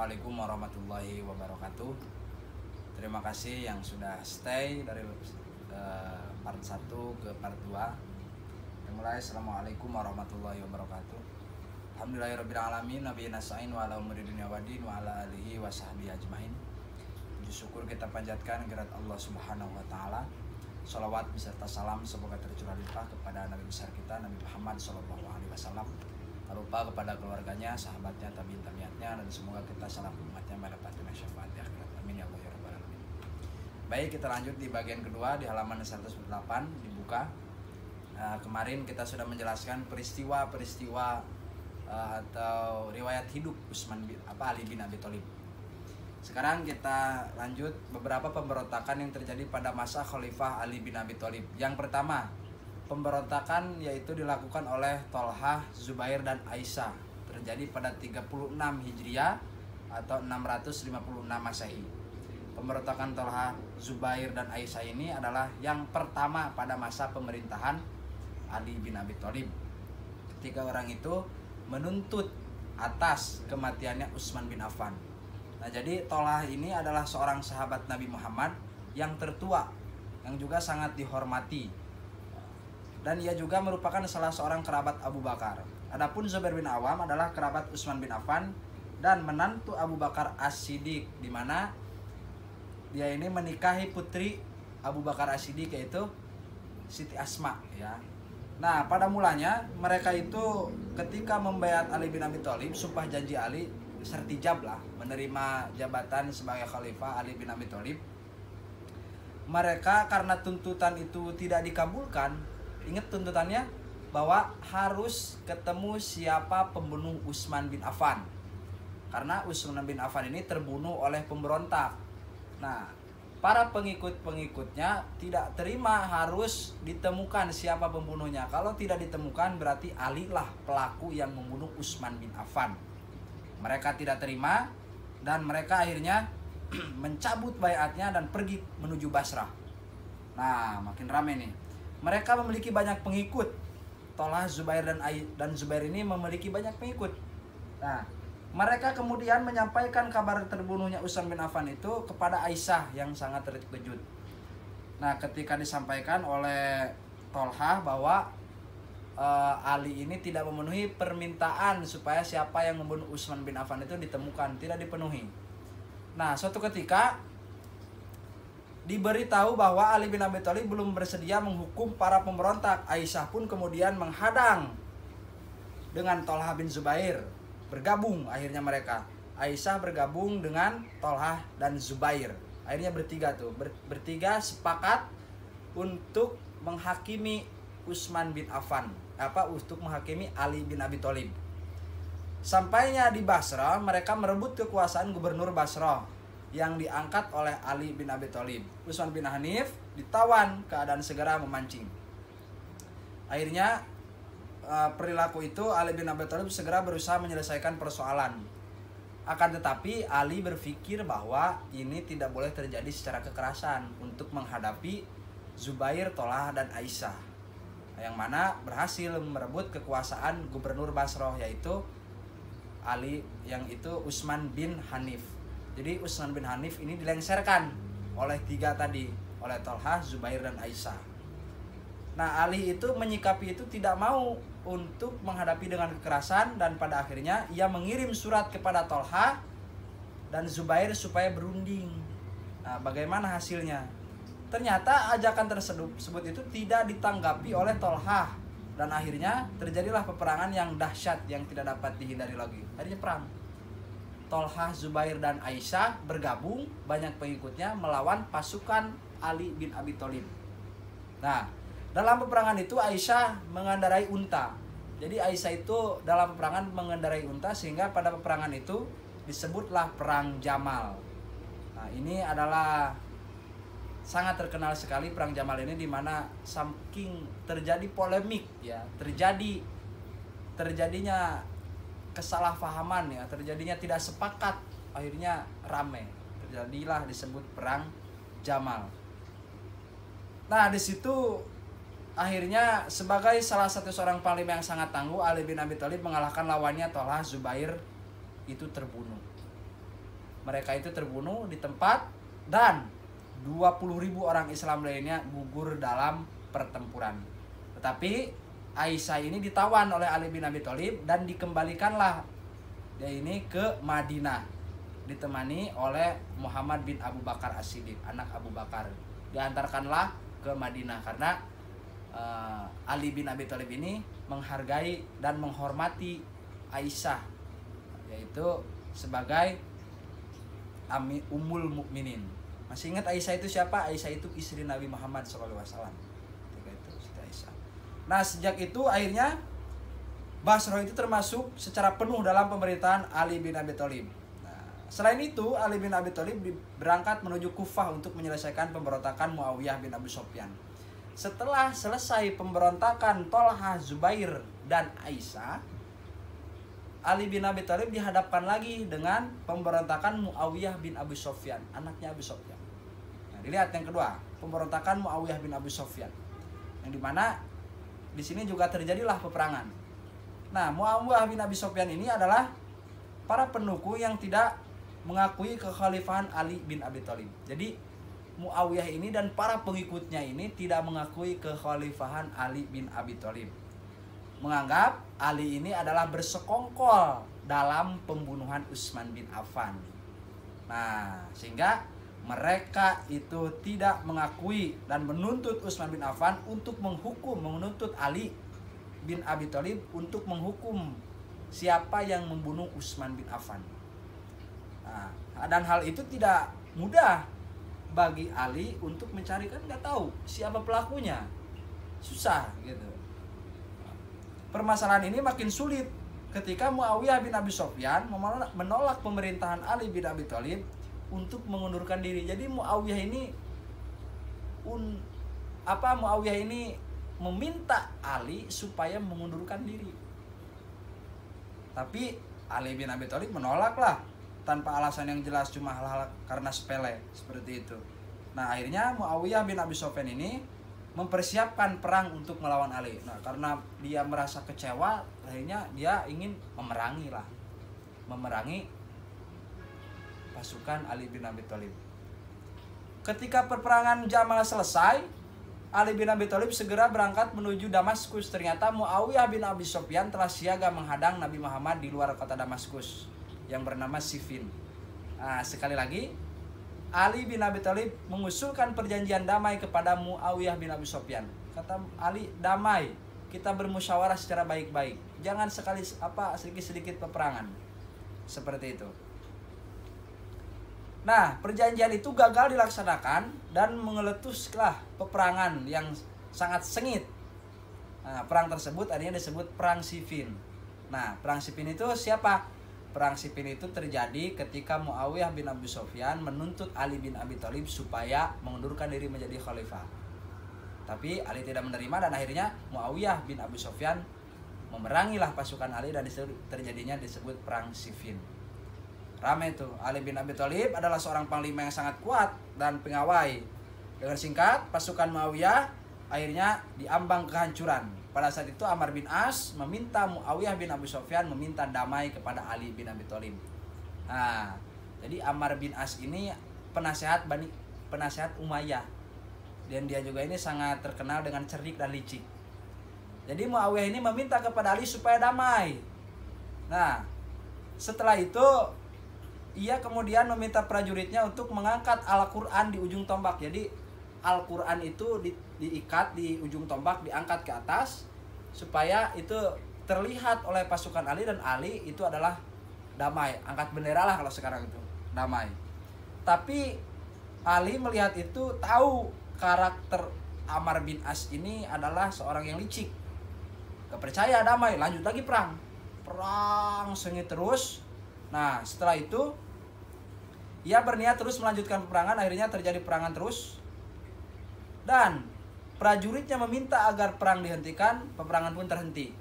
Assalamualaikum warahmatullahi wabarakatuh. Terima kasih yang sudah stay dari part 1 ke part 2. Mulai Assalamualaikum warahmatullahi wabarakatuh. Alhamdulillahirrabbilalamin. Nabiyina sa'in wa ala umuri dunia wadin wa ala alihi wa sahbihi ajmain. Puji syukur kita panjatkan kehadirat Allah subhanahu wa ta'ala. Salawat beserta salam semoga tercurah limpah kepada Nabi besar kita Nabi Muhammad sallallahu alaihi wasallam. Tak lupa kepada keluarganya, sahabatnya, tabi'in-tabi'atnya, dan semoga kita salam umatnya mendapatkan syafaat di akhirat. Amin ya Allah ya rabbal alamin. Baik, kita lanjut di bagian kedua di halaman 108 dibuka. Kemarin kita sudah menjelaskan peristiwa-peristiwa atau riwayat hidup Ali bin Abi Thalib. Sekarang kita lanjut beberapa pemberontakan yang terjadi pada masa Khalifah Ali bin Abi Thalib. Yang pertama, pemberontakan yaitu dilakukan oleh Thalhah, Zubair dan Aisyah. Terjadi pada 36 Hijriah atau 656 Masehi. Pemberontakan Thalhah, Zubair dan Aisyah ini adalah yang pertama pada masa pemerintahan Ali bin Abi Thalib. Ketiga orang itu menuntut atas kematiannya Utsman bin Affan. Nah, jadi Thalhah ini adalah seorang sahabat Nabi Muhammad yang tertua, yang juga sangat dihormati. Dan ia juga merupakan salah seorang kerabat Abu Bakar. Adapun Zubair bin Awam adalah kerabat Utsman bin Affan dan menantu Abu Bakar As-Siddiq, di mana dia ini menikahi putri Abu Bakar As-Siddiq yaitu Siti Asma ya. Nah, pada mulanya mereka itu ketika membayat Ali bin Abi Thalib, sumpah janji Ali, sertijab lah, menerima jabatan sebagai khalifah Ali bin Abi Thalib. Mereka karena tuntutan itu tidak dikabulkan, ingat tuntutannya bahwa harus ketemu siapa pembunuh Utsman bin Affan. Karena Utsman bin Affan ini terbunuh oleh pemberontak. Nah, para pengikut-pengikutnya tidak terima harus ditemukan siapa pembunuhnya. Kalau tidak ditemukan berarti Ali lah pelaku yang membunuh Utsman bin Affan. Mereka tidak terima dan mereka akhirnya mencabut baiatnya dan pergi menuju Basrah. Nah, makin ramai nih. Mereka memiliki banyak pengikut. Thalhah, Zubair dan Zubair ini memiliki banyak pengikut. Nah, mereka kemudian menyampaikan kabar terbunuhnya Utsman bin Affan itu kepada Aisyah yang sangat terkejut. Nah, ketika disampaikan oleh Thalhah bahwa Ali ini tidak memenuhi permintaan supaya siapa yang membunuh Utsman bin Affan itu ditemukan, tidak dipenuhi. Nah, suatu ketika diberitahu bahwa Ali bin Abi Thalib belum bersedia menghukum para pemberontak. Aisyah pun kemudian menghadang dengan Thalhah bin Zubair. Bergabung akhirnya mereka. Aisyah bergabung dengan Thalhah dan Zubair. Akhirnya bertiga sepakat untuk menghakimi Utsman bin Affan. Untuk menghakimi Ali bin Abi Thalib. Sampainya di Basrah, mereka merebut kekuasaan gubernur Basrah yang diangkat oleh Ali bin Abi Thalib. Utsman bin Hanif ditawan, keadaan segera memancing. Akhirnya perilaku itu Ali bin Abi Thalib segera berusaha menyelesaikan persoalan. Akan tetapi Ali berpikir bahwa ini tidak boleh terjadi secara kekerasan untuk menghadapi Zubair, Thalhah dan Aisyah, yang mana berhasil merebut kekuasaan gubernur Basrah yaitu Ali, yang itu Utsman bin Hanif. Jadi Utsman bin Hanif ini dilengserkan oleh tiga tadi, oleh Thalhah, Zubair dan Aisyah. Nah, Ali itu menyikapi itu tidak mau untuk menghadapi dengan kekerasan dan pada akhirnya ia mengirim surat kepada Thalhah dan Zubair supaya berunding. Nah, bagaimana hasilnya? Ternyata ajakan tersebut itu tidak ditanggapi oleh Thalhah dan akhirnya terjadilah peperangan yang dahsyat yang tidak dapat dihindari lagi. Akhirnya perang. Thalhah, Zubair dan Aisyah bergabung banyak pengikutnya melawan pasukan Ali bin Abi Thalib. Nah, dalam peperangan itu Aisyah mengendarai unta. Jadi Aisyah itu dalam peperangan mengendarai unta sehingga pada peperangan itu disebutlah perang Jamal. Nah, ini adalah sangat terkenal sekali perang Jamal ini, di mana saking terjadi polemik ya, terjadinya kesalahpahaman ya, terjadinya tidak sepakat, akhirnya ramai, terjadilah disebut perang Jamal. Nah, di situ akhirnya sebagai salah satu seorang panglima yang sangat tangguh, Ali bin Abi Thalib mengalahkan lawannya Thalhah, Zubair itu terbunuh. mereka itu terbunuh di tempat dan 20.000 orang Islam lainnya gugur dalam pertempuran. Tetapi Aisyah ini ditawan oleh Ali bin Abi Thalib dan dikembalikanlah dia ini ke Madinah, ditemani oleh Muhammad bin Abu Bakar As-Siddiq, anak Abu Bakar. Diantarkanlah ke Madinah karena Ali bin Abi Thalib ini menghargai dan menghormati Aisyah, yaitu sebagai Ummul Mukminin. Masih ingat Aisyah itu siapa? Aisyah itu istri Nabi Muhammad SAW. Nah, sejak itu akhirnya Basra itu termasuk secara penuh dalam pemerintahan Ali bin Abi Thalib. Nah, selain itu, Ali bin Abi Thalib berangkat menuju Kufah untuk menyelesaikan pemberontakan Muawiyah bin Abu Sufyan. Setelah selesai pemberontakan Tolha, Zubair, dan Aisyah, Ali bin Abi Thalib dihadapkan lagi dengan pemberontakan Muawiyah bin Abu Sufyan, anaknya Abu Sufyan. Nah, dilihat yang kedua, pemberontakan Muawiyah bin Abu Sufyan, yang dimana di sini juga terjadilah peperangan. Nah, Muawiyah bin Abi Sufyan ini adalah para pendukung yang tidak mengakui kekhalifahan Ali bin Abi Thalib. Jadi Muawiyah ini dan para pengikutnya ini tidak mengakui kekhalifahan Ali bin Abi Thalib, menganggap Ali ini adalah bersekongkol dalam pembunuhan Utsman bin Affan. Nah, sehingga mereka itu tidak mengakui dan menuntut Utsman bin Affan untuk menuntut Ali bin Abi Thalib untuk menghukum siapa yang membunuh Utsman bin Affan. Nah, dan hal itu tidak mudah bagi Ali untuk mencari, kan nggak tahu siapa pelakunya, susah gitu. Permasalahan ini makin sulit ketika Muawiyah bin Abi Sufyan menolak pemerintahan Ali bin Abi Thalib untuk mengundurkan diri. Jadi Muawiyah ini meminta Ali supaya mengundurkan diri. Tapi Ali bin Abi Thalib menolaklah tanpa alasan yang jelas, cuma hal-hal karena sepele seperti itu. Nah, akhirnya Muawiyah bin Abi Sufyan ini mempersiapkan perang untuk melawan Ali. Nah, karena dia merasa kecewa, akhirnya dia ingin memerangi pasukan Ali bin Abi Thalib. Ketika peperangan Jamal selesai, Ali bin Abi Thalib segera berangkat menuju Damaskus. Ternyata Muawiyah bin Abi Sufyan telah siaga menghadang Nabi Muhammad di luar kota Damaskus yang bernama Siffin. Nah, sekali lagi Ali bin Abi Thalib mengusulkan perjanjian damai kepada Muawiyah bin Abi Sufyan. Kata Ali, damai, kita bermusyawarah secara baik-baik. Jangan sedikit-sedikit peperangan. Seperti itu. Nah, perjanjian itu gagal dilaksanakan dan mengeletuslah peperangan yang sangat sengit. Nah, perang tersebut akhirnya disebut Perang Siffin. Nah, Perang Siffin itu siapa? Perang Siffin itu terjadi ketika Muawiyah bin Abi Sufyan menuntut Ali bin Abi Thalib supaya mengundurkan diri menjadi khalifah. Tapi Ali tidak menerima dan akhirnya Muawiyah bin Abi Sufyan memerangilah pasukan Ali dan terjadinya disebut Perang Siffin. Ramai itu. Ali bin Abi Thalib adalah seorang panglima yang sangat kuat dan pengawai. Dengan singkat, pasukan Muawiyah akhirnya diambang kehancuran. Pada saat itu Ammar bin As meminta Muawiyah bin Abi Sufyan meminta damai kepada Ali bin Abi Thalib. Nah, jadi Ammar bin As ini penasehat Umayyah. Dan dia juga ini sangat terkenal dengan cerdik dan licik. Jadi Muawiyah ini meminta kepada Ali supaya damai. Nah, setelah itu ia kemudian meminta prajuritnya untuk mengangkat Al-Quran di ujung tombak. Jadi Al-Quran itu diikat di ujung tombak, diangkat ke atas supaya itu terlihat oleh pasukan Ali, dan Ali itu adalah damai. Angkat bendera lah kalau sekarang itu, damai. Tapi Ali melihat itu, tahu karakter Ammar bin As ini adalah seorang yang licik. Gak percaya damai, lanjut lagi perang. Perang sengit terus. Nah, setelah itu ia berniat terus melanjutkan peperangan. Akhirnya terjadi peperangan terus. Dan prajuritnya meminta agar perang dihentikan, peperangan pun terhenti.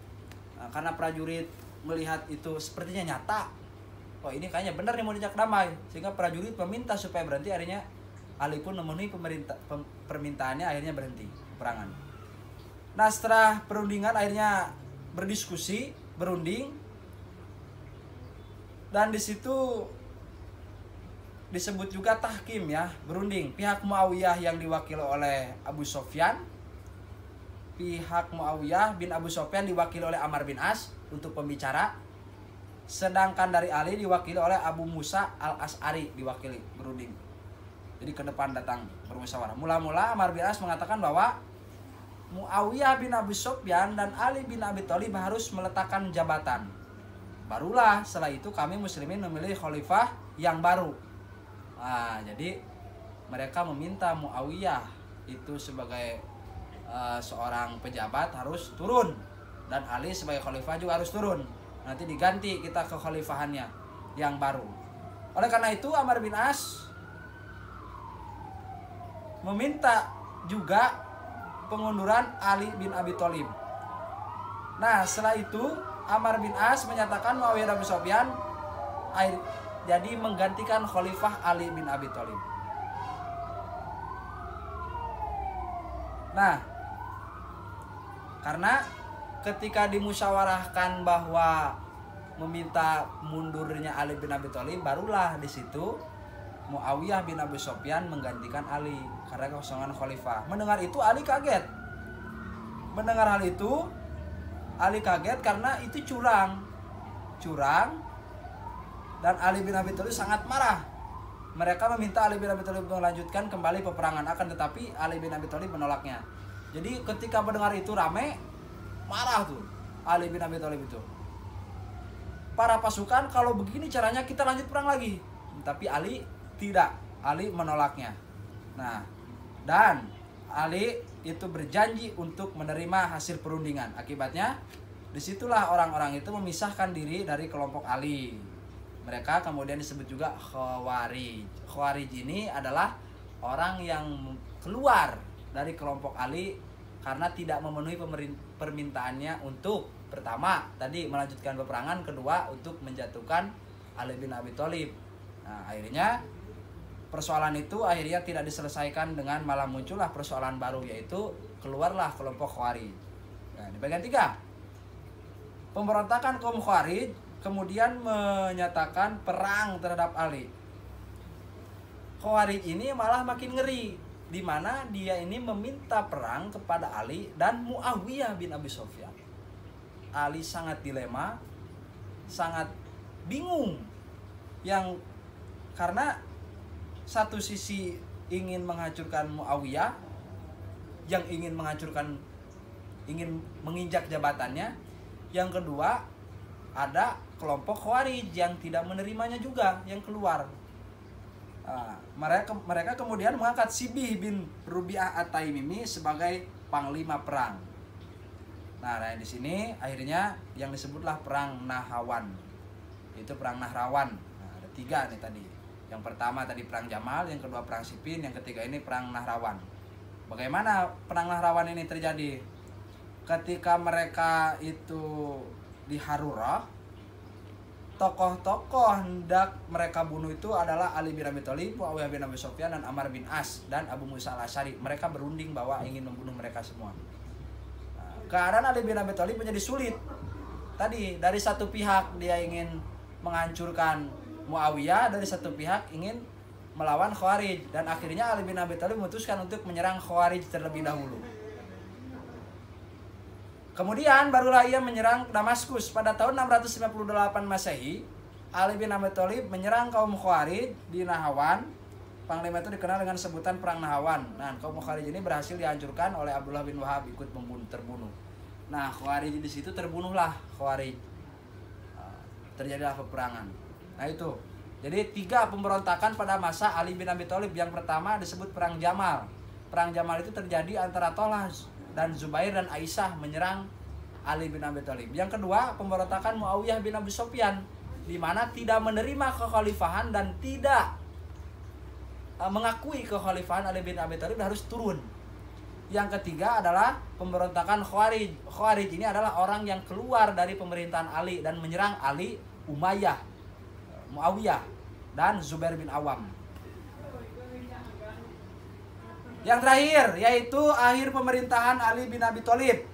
Nah, karena prajurit melihat itu sepertinya nyata, oh ini kayaknya benar nih mau diajak damai, sehingga prajurit meminta supaya berhenti. Akhirnya Ali pun memenuhi permintaannya, akhirnya berhenti peperangan. Nah, setelah perundingan akhirnya berunding, dan di situ disebut juga tahkim ya, berunding. Pihak Muawiyah yang diwakili oleh Abu Sofyan, pihak Muawiyah bin Abu Sofyan diwakili oleh Amr bin As untuk pembicara, sedangkan dari Ali diwakili oleh Abu Musa al-As'ari diwakili berunding. Jadi ke depan datang bermusyawarah. Mula-mula Amr bin As mengatakan bahwa Muawiyah bin Abu Sofyan dan Ali bin Abi Thalib harus meletakkan jabatan. Barulah setelah itu kami muslimin memilih khalifah yang baru. Nah, jadi mereka meminta Muawiyah itu sebagai seorang pejabat harus turun, dan Ali sebagai khalifah juga harus turun. Nanti diganti kita ke khalifahannya yang baru. Oleh karena itu Amr bin As meminta juga pengunduran Ali bin Abi Thalib. Nah, setelah itu Amr bin As menyatakan Muawiyah bin Abi Sufyan jadi menggantikan khalifah Ali bin Abi Thalib. Nah, karena ketika dimusyawarahkan bahwa meminta mundurnya Ali bin Abi Thalib, barulah di situ Muawiyah bin Abi Sufyan menggantikan Ali karena kekosongan khalifah. Mendengar itu Ali kaget. Mendengar hal itu Ali kaget karena itu curang. Dan Ali bin Abi Thalib sangat marah. Mereka meminta Ali bin Abi Thalib melanjutkan kembali peperangan, akan tetapi Ali bin Abi Thalib menolaknya. Jadi ketika mendengar itu rame, marah tuh Ali bin Abi Thalib itu. Para pasukan, kalau begini caranya kita lanjut perang lagi. Tapi Ali tidak, Ali menolaknya. Nah, dan Ali itu berjanji untuk menerima hasil perundingan. Akibatnya, disitulah orang-orang itu memisahkan diri dari kelompok Ali. Mereka kemudian disebut juga Khawarij. Khawarij ini adalah orang yang keluar dari kelompok Ali karena tidak memenuhi permintaannya untuk pertama tadi melanjutkan peperangan, kedua untuk menjatuhkan Ali bin Abi Thalib. Nah, akhirnya persoalan itu akhirnya tidak diselesaikan dengan malah muncullah persoalan baru, yaitu keluarlah kelompok Khawarij. Nah, di bagian 3, pemberontakan kaum Khawarij kemudian menyatakan perang terhadap Ali. Khawarij ini malah makin ngeri, di mana dia ini meminta perang kepada Ali dan Muawiyah bin Abi Sufyan. Ali sangat dilema, sangat bingung, yang karena satu sisi ingin menghancurkan Muawiyah, yang ingin menginjak jabatannya, yang kedua ada kelompok Khawarij yang tidak menerimanya juga, yang keluar. Nah, mereka kemudian mengangkat Sibih bin Rubi'ah At-Taimimi sebagai panglima perang. Nah, di sini akhirnya yang disebutlah perang Nahrawan. Itu perang Nahrawan. Nah, ada 3 nih tadi. Yang pertama tadi perang Jamal, yang kedua perang Siffin, yang ketiga ini perang Nahrawan. Bagaimana perang Nahrawan ini terjadi? Ketika mereka itu di Harurah, tokoh-tokoh hendak mereka bunuh itu adalah Ali bin Abi Thalib, Muawiyah bin Abi Sufyan, dan Amr bin As, dan Abu Musa al-Asy'ari. Mereka berunding bahwa ingin membunuh mereka semua. Nah, keadaan Ali bin Abi Thalib menjadi sulit. Tadi dari satu pihak dia ingin menghancurkan Muawiyah, dari satu pihak ingin melawan Khawarij, dan akhirnya Ali bin Abi Thalib memutuskan untuk menyerang Khawarij terlebih dahulu. Kemudian barulah ia menyerang Damaskus. Pada tahun 658 Masehi, Ali bin Abi Thalib menyerang kaum Khawarij di Nahrawan. Panglima itu dikenal dengan sebutan Perang Nahrawan. Nah, kaum Khawarij ini berhasil dihancurkan oleh Abdullah bin Wahab, ikut terbunuh. Nah, Khawarij di situ terbunuhlah Khawarij. Terjadilah peperangan. Nah, itu. Jadi 3 pemberontakan pada masa Ali bin Abi Thalib. Yang pertama disebut Perang Jamal. Perang Jamal itu terjadi antara Thalhah dan Zubair dan Aisyah menyerang Ali bin Abi Thalib. Yang kedua, pemberontakan Muawiyah bin Abi Sufyan, di mana tidak menerima kekhalifahan dan tidak mengakui kekhalifahan Ali bin Abi Thalib, harus turun. Yang ketiga adalah pemberontakan Khawarij. Khawarij ini adalah orang yang keluar dari pemerintahan Ali dan menyerang Ali, Umayyah, Muawiyah, dan Zubair bin Awam. Yang terakhir yaitu akhir pemerintahan Ali bin Abi Thalib.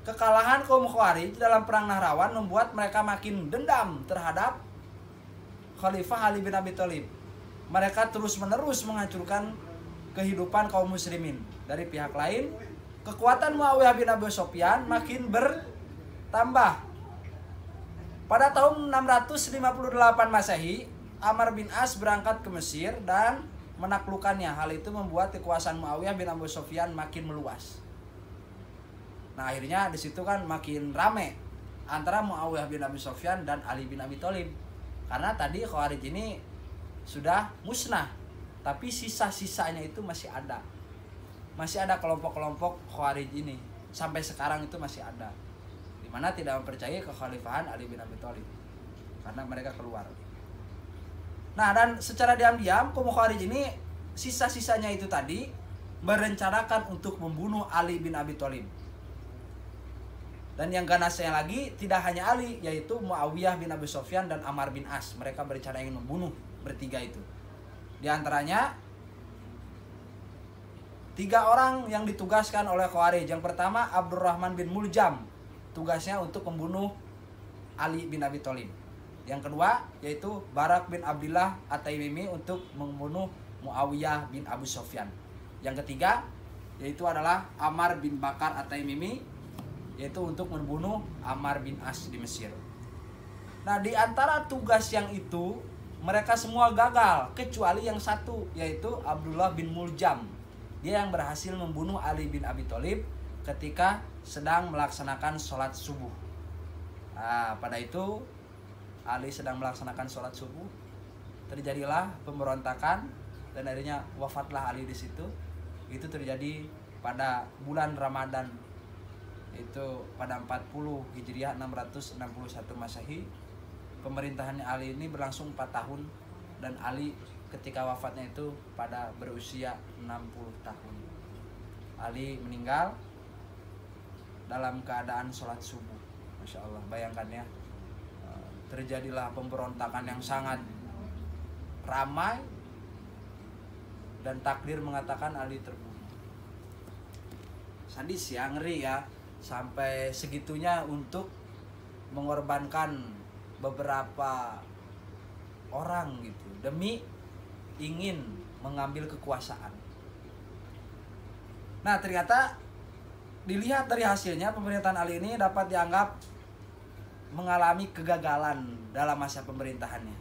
Kekalahan kaum Khawarij dalam perang Nahrawan membuat mereka makin dendam terhadap Khalifah Ali bin Abi Thalib. Mereka terus-menerus menghancurkan kehidupan kaum muslimin. Dari pihak lain, kekuatan Muawiyah bin Abi Sufyan makin bertambah. Pada tahun 658 Masehi, Amr bin As berangkat ke Mesir dan menaklukkannya. Hal itu membuat kekuasaan Muawiyah bin Abi Sufyan makin meluas. Nah, akhirnya di situ kan makin rame antara Muawiyah bin Abi Sufyan dan Ali bin Abi Thalib. Karena tadi Khawarij ini sudah musnah, tapi sisa-sisanya itu masih ada. Masih ada kelompok-kelompok Khawarij ini. Sampai sekarang itu masih ada. Di mana tidak mempercayai kekhalifahan Ali bin Abi Thalib. Karena mereka keluar. Nah, dan secara diam-diam kaum Khawarij ini sisa-sisanya itu tadi merencanakan untuk membunuh Ali bin Abi Thalib. Dan yang ganasnya lagi tidak hanya Ali, yaitu Muawiyah bin Abi Sufyan dan Amr bin As. Mereka berencana ingin membunuh bertiga itu. Di antaranya 3 orang yang ditugaskan oleh Khawarij. Yang pertama Abdurrahman bin Muljam, tugasnya untuk membunuh Ali bin Abi Thalib. Yang kedua yaitu Barak bin Abdillah At-Taimimi untuk membunuh Muawiyah bin Abu Sufyan. Yang ketiga yaitu adalah Ammar bin Bakar At-Taimimi, yaitu untuk membunuh Ammar bin As di Mesir. Nah, di antara tugas yang itu mereka semua gagal kecuali yang satu, yaitu Abdullah bin Muljam. Dia yang berhasil membunuh Ali bin Abi Thalib ketika sedang melaksanakan sholat subuh. Nah, pada itu Ali sedang melaksanakan sholat subuh, terjadilah pemberontakan dan akhirnya wafatlah Ali di situ. Itu terjadi pada bulan Ramadan, itu pada 40 Hijriah 661 Masehi. Pemerintahannya Ali ini berlangsung 4 tahun dan Ali ketika wafatnya itu pada berusia 60 tahun. Ali meninggal dalam keadaan sholat subuh. Masya Allah, bayangkan ya, terjadilah pemberontakan yang sangat ramai dan takdir mengatakan Ali terbunuh. Sadis ya, ngeri ya, sampai segitunya untuk mengorbankan beberapa orang gitu demi ingin mengambil kekuasaan. Nah, ternyata dilihat dari hasilnya pemerintahan Ali ini dapat dianggap mengalami kegagalan dalam masa pemerintahannya.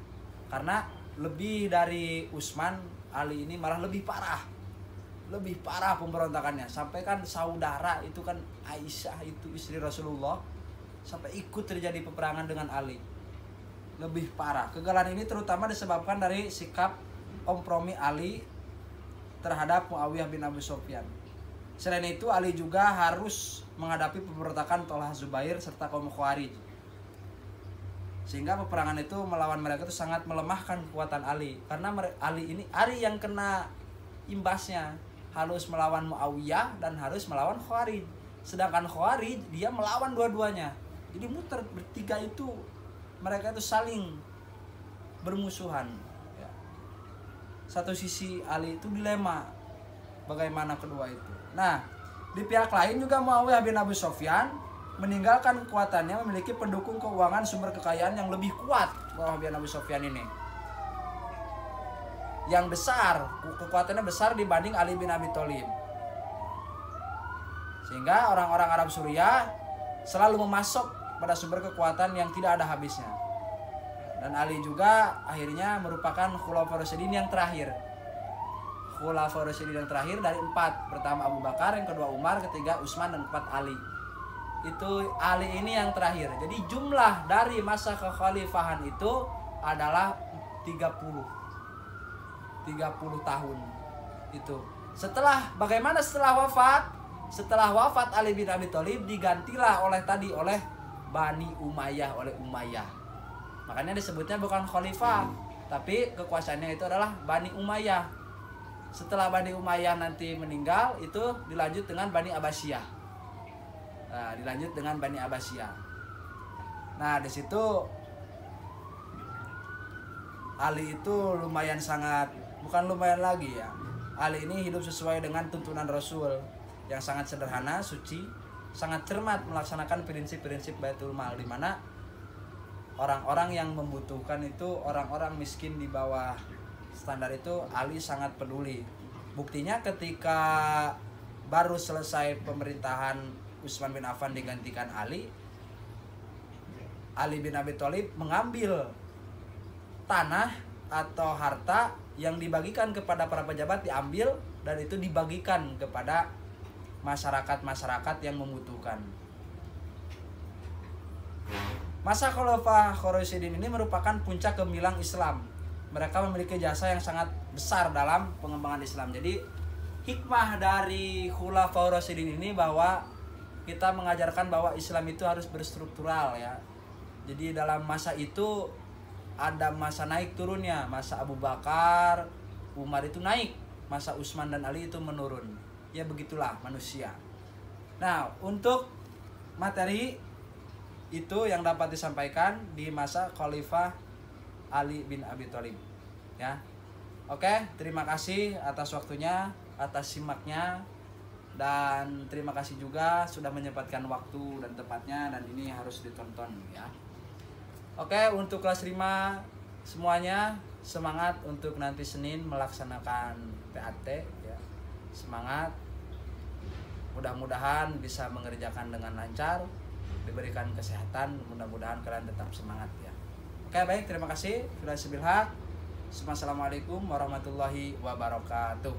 Karena lebih dari Utsman, Ali ini malah lebih parah. Lebih parah pemberontakannya. Sampai kan saudara itu kan Aisyah itu istri Rasulullah sampai ikut terjadi peperangan dengan Ali. Lebih parah. Kegagalan ini terutama disebabkan dari sikap kompromi Ali terhadap Muawiyah bin Abi Sufyan. Selain itu Ali juga harus menghadapi pemberontakan Thalhah Zubair serta kaum Khawarij. Sehingga peperangan itu melawan mereka itu sangat melemahkan kekuatan Ali. Karena Ali yang kena imbasnya, harus melawan Muawiyah dan harus melawan Khawarij. Sedangkan Khawarij dia melawan dua-duanya. Jadi muter bertiga itu, mereka itu saling bermusuhan. Satu sisi Ali itu dilema bagaimana kedua itu. Nah, di pihak lain juga Muawiyah bin Abi Sufyan meninggalkan kekuatannya, memiliki pendukung keuangan sumber kekayaan yang lebih kuat. Muawiyah bin Abi Sufyan ini yang besar, kekuatannya besar dibanding Ali bin Abi Thalib. Sehingga orang-orang Arab Suriah selalu memasok pada sumber kekuatan yang tidak ada habisnya. Dan Ali juga akhirnya merupakan Khulafaur Rasyidin yang terakhir. Khulafaur Rasyidin yang terakhir dari 4. Pertama Abu Bakar, yang kedua Umar, ketiga Utsman, dan keempat Ali. Itu Ali ini yang terakhir. Jadi jumlah dari masa kekhalifahan itu adalah 30 tahun itu. Bagaimana setelah wafat? Setelah wafat Ali bin Abi Thalib digantilah oleh Bani Umayyah, oleh Umayyah. Makanya disebutnya bukan khalifah, tapi kekuasaannya itu adalah Bani Umayyah. Setelah Bani Umayyah nanti meninggal, itu dilanjut dengan Bani Abbasiyah. Nah, di situ Ali itu lumayan sangat, bukan lumayan lagi ya. Ali ini hidup sesuai dengan tuntunan Rasul yang sangat sederhana, suci, sangat cermat melaksanakan prinsip-prinsip Baitul Mal, di mana orang-orang yang membutuhkan itu, orang-orang miskin di bawah standar itu, Ali sangat peduli. Buktinya ketika baru selesai pemerintahan Utsman bin Affan digantikan Ali bin Abi Thalib mengambil tanah atau harta yang dibagikan kepada para pejabat, diambil dan itu dibagikan kepada masyarakat-masyarakat yang membutuhkan. Masa Khalifah Rasyidin ini merupakan puncak gemilang Islam. Mereka memiliki jasa yang sangat besar dalam pengembangan Islam. Jadi hikmah dari Khulafaur Rasyidin ini bahwa kita mengajarkan bahwa Islam itu harus berstruktural ya. Jadi dalam masa itu ada masa naik turunnya. Masa Abu Bakar, Umar itu naik, masa Utsman dan Ali itu menurun. Ya begitulah manusia. Nah, untuk materi itu yang dapat disampaikan di masa Khalifah Ali bin Abi Thalib. Ya. Oke, terima kasih atas waktunya, atas simaknya, dan terima kasih juga sudah menyempatkan waktu dan tempatnya, dan ini harus ditonton ya. Oke, untuk kelas 5 semuanya semangat untuk nanti Senin melaksanakan PAT ya. Semangat. Mudah-mudahan bisa mengerjakan dengan lancar, diberikan kesehatan, mudah-mudahan kalian tetap semangat ya. Oke, baik, terima kasih. Assalamualaikum warahmatullahi wabarakatuh.